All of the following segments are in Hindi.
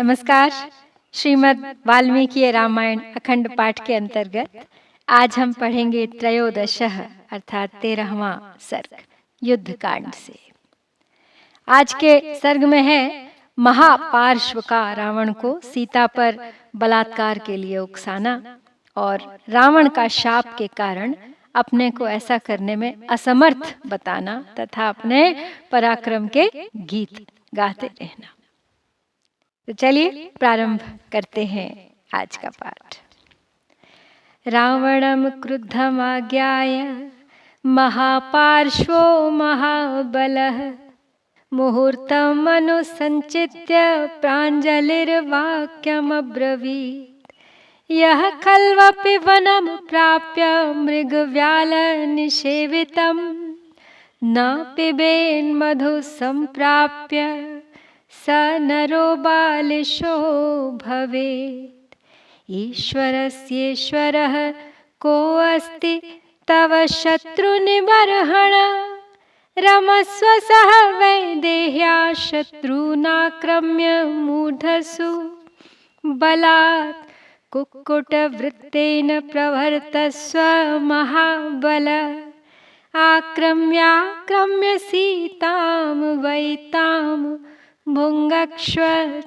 नमस्कार। श्रीमद् वाल्मीकि रामायण अखंड पाठ के अंतर्गत आज हम पढ़ेंगे त्रयोदशः अर्थात 13वां सर्ग युद्ध कांड से। आज के सर्ग में है महापार्श्व का रावण को सीता पर बलात्कार के लिए उकसाना और रावण का शाप के कारण अपने को ऐसा करने में असमर्थ बताना तथा अपने पराक्रम के गीत गाते रहना। तो चलिए प्रारंभ करते हैं आज का पाठ। रावणं क्रुद्धमाज्ञाय महापार्श्वो महाबलः मुहूर्तम् अनुसञ्चित्य प्राञ्जलिर्वाक्यमब्रवीत् यः खल्वपि वनं प्राप्य मृगव्यालनिषेवितं न पिबेन्मधु सम्प्राप्य स नरो बालिशो भवेत्। ईश्वरस्येश्वरः को अस्ति तव शत्रुनिबर्हण रमस्व सह वैदेह्या शत्रूनाक्रम्य मूढसु बलात् कुक्कुटवृत्तेन प्रवर्तस्व महाबल आक्रम्य सीतां वैतां भुङ्क्ष्व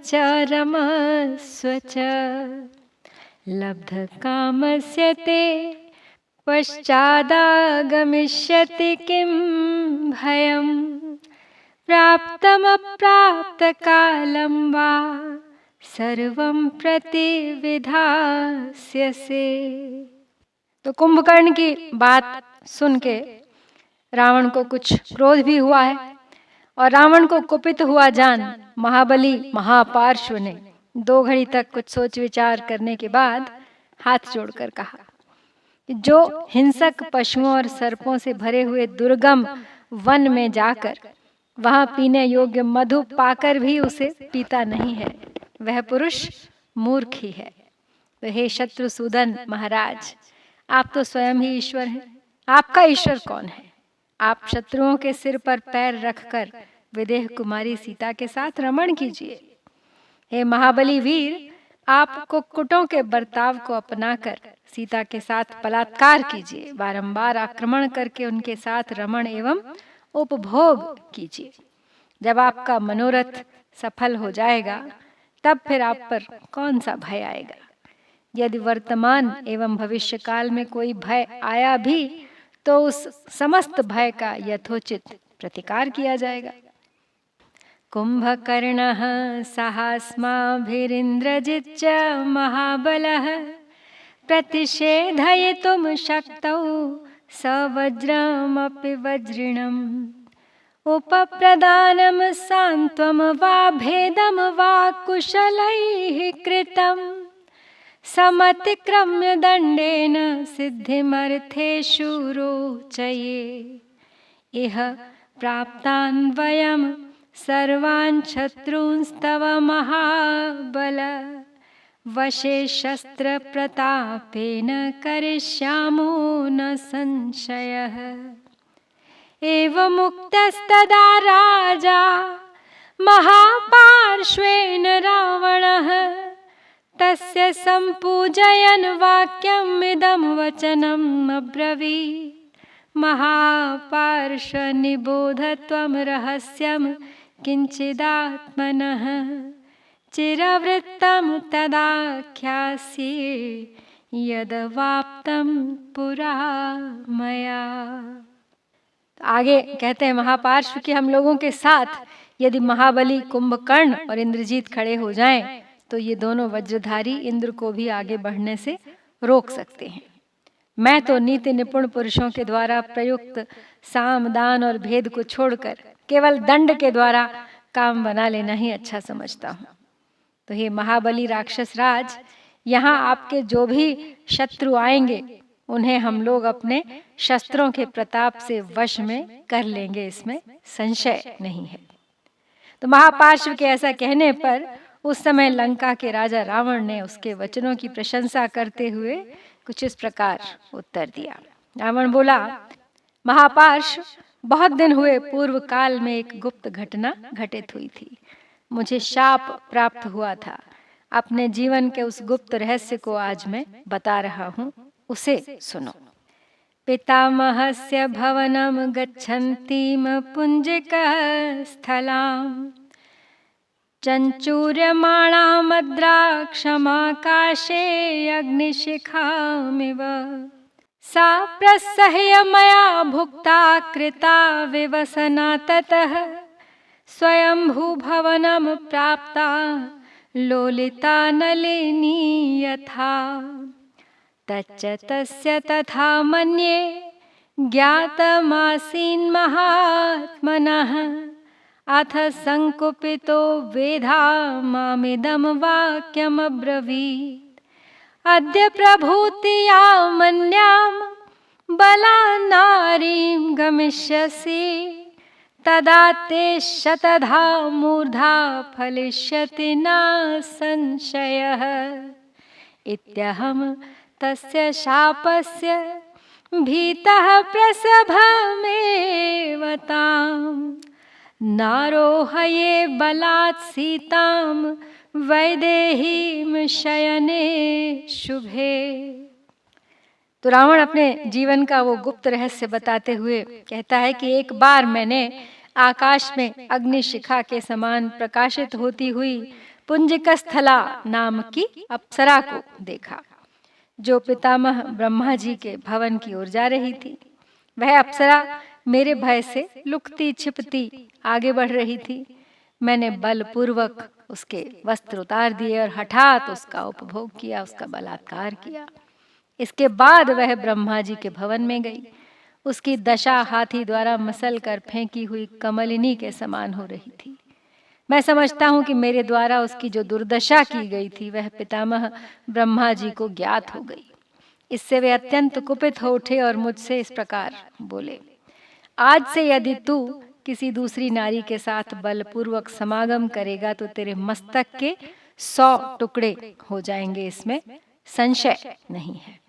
च रमस्व च लब्धकामस्य ते पश्चादागमिष्यति किं भयं प्राप्तमप्राप्तकालं वा सर्वं प्रतिविधास्यसे। तो कुंभकर्ण की बात सुन के रावण को कुछ क्रोध भी हुआ है और रावण को कुपित हुआ जान महाबली महापार्श्व ने 2 घड़ी तक कुछ सोच विचार करने के बाद हाथ जोड़कर कहा कि जो हिंसक पशुओं और सर्पों से भरे हुए दुर्गम वन में जाकर वहां पीने योग्य मधु पाकर भी उसे पीता नहीं है, वह पुरुष मूर्ख ही है। तो हे शत्रुसूदन महाराज, आप तो स्वयं ही ईश्वर हैं। आपका ईश्वर कौन है? आप शत्रुओं के सिर पर पैर रखकर विदेह कुमारी सीता के साथ रमण कीजिए। हे महाबली वीर, आप कुक्कुटों के बर्ताव को अपनाकर सीता के साथ बलात्कार कीजिए, बारंबार आक्रमण करके उनके साथ रमण एवं उपभोग कीजिए। जब आपका मनोरथ सफल हो जाएगा तब फिर आप पर कौन सा भय आएगा। यदि वर्तमान एवं भविष्य काल में कोई भय आया भी तो उस समस्त भय का यथोचित प्रतिकार किया जाएगा। कुंभकर्णः साहास्माभिरिन्द्रजिच्च महाबलः प्रतिषेधयितुं शक्तौ सवज्रमपि वज्रिणम् उपप्रदानं सान्त्वं वा भेदं वा कुशलैः कृतं समतिक्रम्य दण्डेन सिद्धिमर्थेषु रोचये। इह प्राप्तान् वयं सर्वान् शत्रूंस्तव महाबल वशे शस्त्र प्रतापेन करिष्यामो न संशयः। एवमुक्तस्तदा राजा महापार्श्वेन रावणः तस्य सम्पूजयन् वाक्यमिदं वचनम् अब्रवीत् महापार्श्व निबोध त्वं रहस्यं किञ्चिदात्मनः चिरवृत्तं तदाख्यास्ये यदवाप्तं पुरा मया। आगे कहते हैं महापार्श्व कि हम लोगों के साथ यदि महाबली कुंभकर्ण और इंद्रजीत खड़े हो जाएं तो ये दोनों वज्रधारी इंद्र को भी आगे बढ़ने से रोक सकते हैं। मैं तो नीति निपुण पुरुषों के द्वारा प्रयुक्त साम दान और भेद को छोड़कर केवल दंड के द्वारा काम बना लेना ही अच्छा समझता हूँ। तो हे महाबली राक्षस राज, यहाँ आपके जो भी शत्रु आएंगे उन्हें हम लोग अपने शस्त्रों के प्रताप से वश में कर लेंगे, इसमें संशय नहीं है। तो महापार्श्व के ऐसा कहने पर उस समय लंका के राजा रावण ने उसके वचनों की प्रशंसा करते हुए कुछ इस प्रकार उत्तर दिया। रावण बोला, महापार्श्व, बहुत दिन हुए पूर्व काल में एक गुप्त घटना घटित हुई थी। मुझे शाप प्राप्त हुआ था। अपने जीवन के उस गुप्त रहस्य को आज मैं बता रहा हूँ, उसे सुनो। पितामहस्य भवनं गच्छन्तीं पुञ्जिकस्थलां चञ्चूर्यमाणां द्राक्षमाकाशे अग्निशिखामिव। सा प्रसह्य मया भुक्ता कृता विवसना ततः स्वयंभूभवनं प्राप्ता लोलिता नलिनी यथा। तच्च तस्य तथा मन्ये ज्ञातमासीन्महात्मनः अथ संकुपितो वेधा मामिदं वाक्यमब्रवीत्। अद्य प्रभूतिया मन्यां बलान् नारीं गमिष्यसि तदा ते शतधा मूर्धा फलिष्यति न संशयः। इत्यहं तस्य शापस्य भीतः प्रसभमेव ताम् नारोहये बलात् सीतां वैदेहीं शयने शुभे। तो रावण अपने जीवन का वो गुप्त रहस्य बताते हुए कहता है कि एक बार मैंने आकाश में अग्निशिखा के समान प्रकाशित होती हुई पुंजिकस्थला नाम की अप्सरा को देखा, जो पितामह ब्रह्मा जी के भवन की ओर जा रही थी। वह अप्सरा मेरे भय से लुकती छिपती आगे बढ़ रही थी। मैंने बलपूर्वक उसके वस्त्र उतार दिए और हठात उसका उपभोग किया, उसका बलात्कार किया। इसके बाद वह ब्रह्मा जी के भवन में गई। उसकी दशा हाथी द्वारा मसल कर फेंकी हुई कमलिनी के समान हो रही थी। मैं समझता हूँ कि मेरे द्वारा उसकी जो दुर्दशा की गई थी वह पितामह ब्रह्मा जी को ज्ञात हो गई। इससे वे अत्यंत कुपित हो उठे और मुझसे इस प्रकार बोले, आज से यदि तू किसी दूसरी नारी के साथ बलपूर्वक समागम करेगा तो तेरे मस्तक के 100 टुकड़े हो जाएंगे, इसमें संशय नहीं है।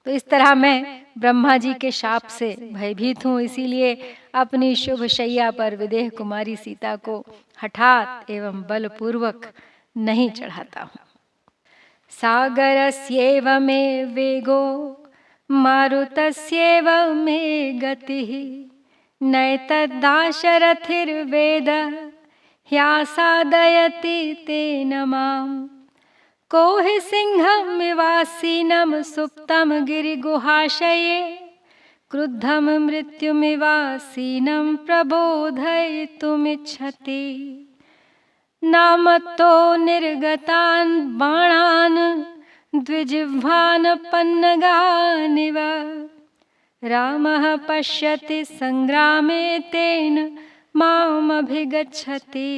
तो इस तरह मैं ब्रह्मा जी के शाप से भयभीत हूँ, इसीलिए अपनी शुभ शैया पर विदेह कुमारी सीता को हठात एवं बलपूर्वक नहीं चढ़ाता हूँ। सागरस्येव मे वेगो मारुतस्येव मे गतिः नैतद्दाशरथिर्वेद ह्यासादयति तेन माम्। को हि सिंहमिवासीनं सुप्तं गिरिगुहाशये क्रुद्धं मृत्युमिवासीनं प्रबोधयितुमिच्छति। नामत्तो निर्गतान् बाणान् द्विजिह्वान् पन्नगानिव रामः पश्यति संग्रामे तेन मामभिगच्छति।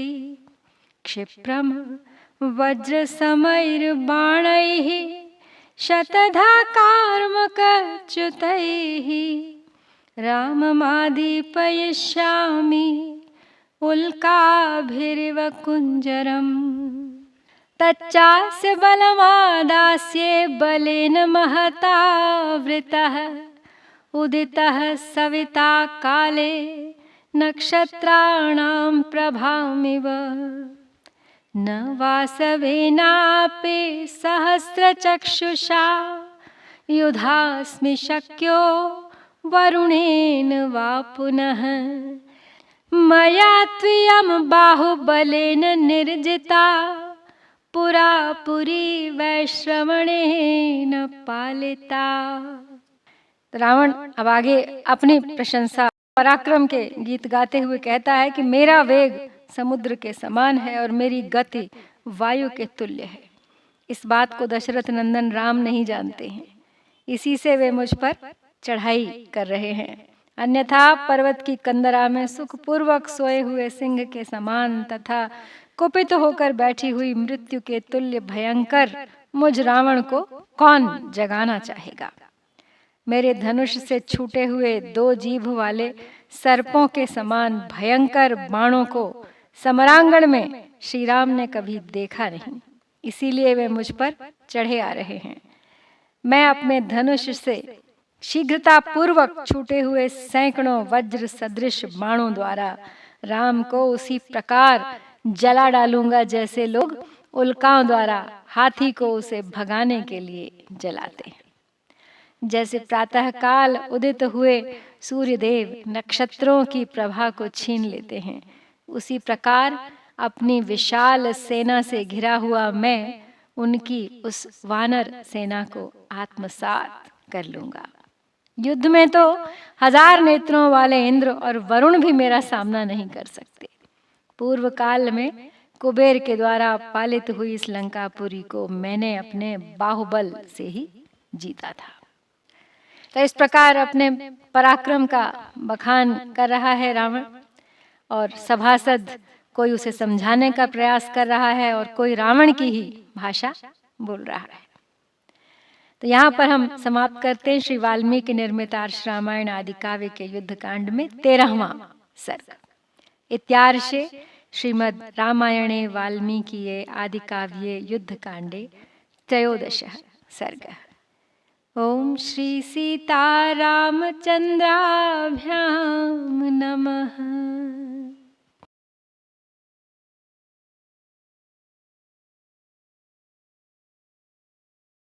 क्षिप्रं वज्रसमैर्बाणैः शतधा कार्मकच्युतैः राममादीपयिष्यामि उल्काभिरिव कुञ्जरम्। तच्चास्य बलमादास्ये बलेन महतावृतः उदितः सविता काले नक्षत्राणां प्रभामिव। न वासवेनापि सहस्रचक्षुषा युधास्मि शक्यो वरुणेन वा पुनः। मया त्वयं बाहुबलेन निर्जिता पुरा पुरी वैश्रवणेन पालिता। रावण अब आगे अपनी प्रशंसा पराक्रम के गीत गाते हुए कहता है कि मेरा वेग समुद्र के समान है और मेरी गति वायु के तुल्य है। इस बात को दशरथ नंदन राम नहीं जानते हैं, इसी से वे मुझ पर चढ़ाई कर रहे हैं। अन्यथा पर्वत की कंदरा में सुखपूर्वक सोए हुए सिंह के समान तथा कुपित होकर बैठी हुई मृत्यु के तुल्य भयंकर मुझ रावण को कौन जगाना चाहेगा। मेरे धनुष से छूटे हुए 2 जीभ वाले सर्पों के समान भयंकर बाणों को समरांगण में श्री राम ने कभी देखा नहीं, इसीलिए वे मुझ पर चढ़े आ रहे हैं। मैं अपने धनुष से शीघ्रता पूर्वक छूटे हुए सैकड़ों वज्र सदृश बाणों द्वारा राम को उसी प्रकार जला डालूंगा, जैसे लोग उल्काओं द्वारा हाथी को उसे भगाने के लिए जलाते हैं। जैसे प्रातः काल उदित हुए सूर्यदेव नक्षत्रों की प्रभा को छीन लेते हैं, उसी प्रकार अपनी विशाल सेना से घिरा हुआ मैं उनकी उस वानर सेना को आत्मसात कर लूंगा। युद्ध में तो 1000 नेत्रों वाले इंद्र और वरुण भी मेरा सामना नहीं कर सकते। पूर्व काल में कुबेर के द्वारा पालित हुई इस लंकापुरी को मैंने अपने बाहुबल से ही जीता था। तो इस प्रकार अपने पराक्रम का बखान कर रहा है रावण, और सभासद कोई उसे समझाने का प्रयास कर रहा है और कोई रावण की ही भाषा बोल रहा है। तो यहाँ पर हम समाप्त करते हैं श्री वाल्मीकि निर्मित आर्ष रामायण आदि काव्य के युद्ध कांड में 13वां सर्ग। इत्यार्षे श्रीमद् रामायणे वाल्मीकिये आदि काव्ये युद्ध कांडे 13 सर्गः। ओम श्री सीतारामचंद्राभ्यां नमः।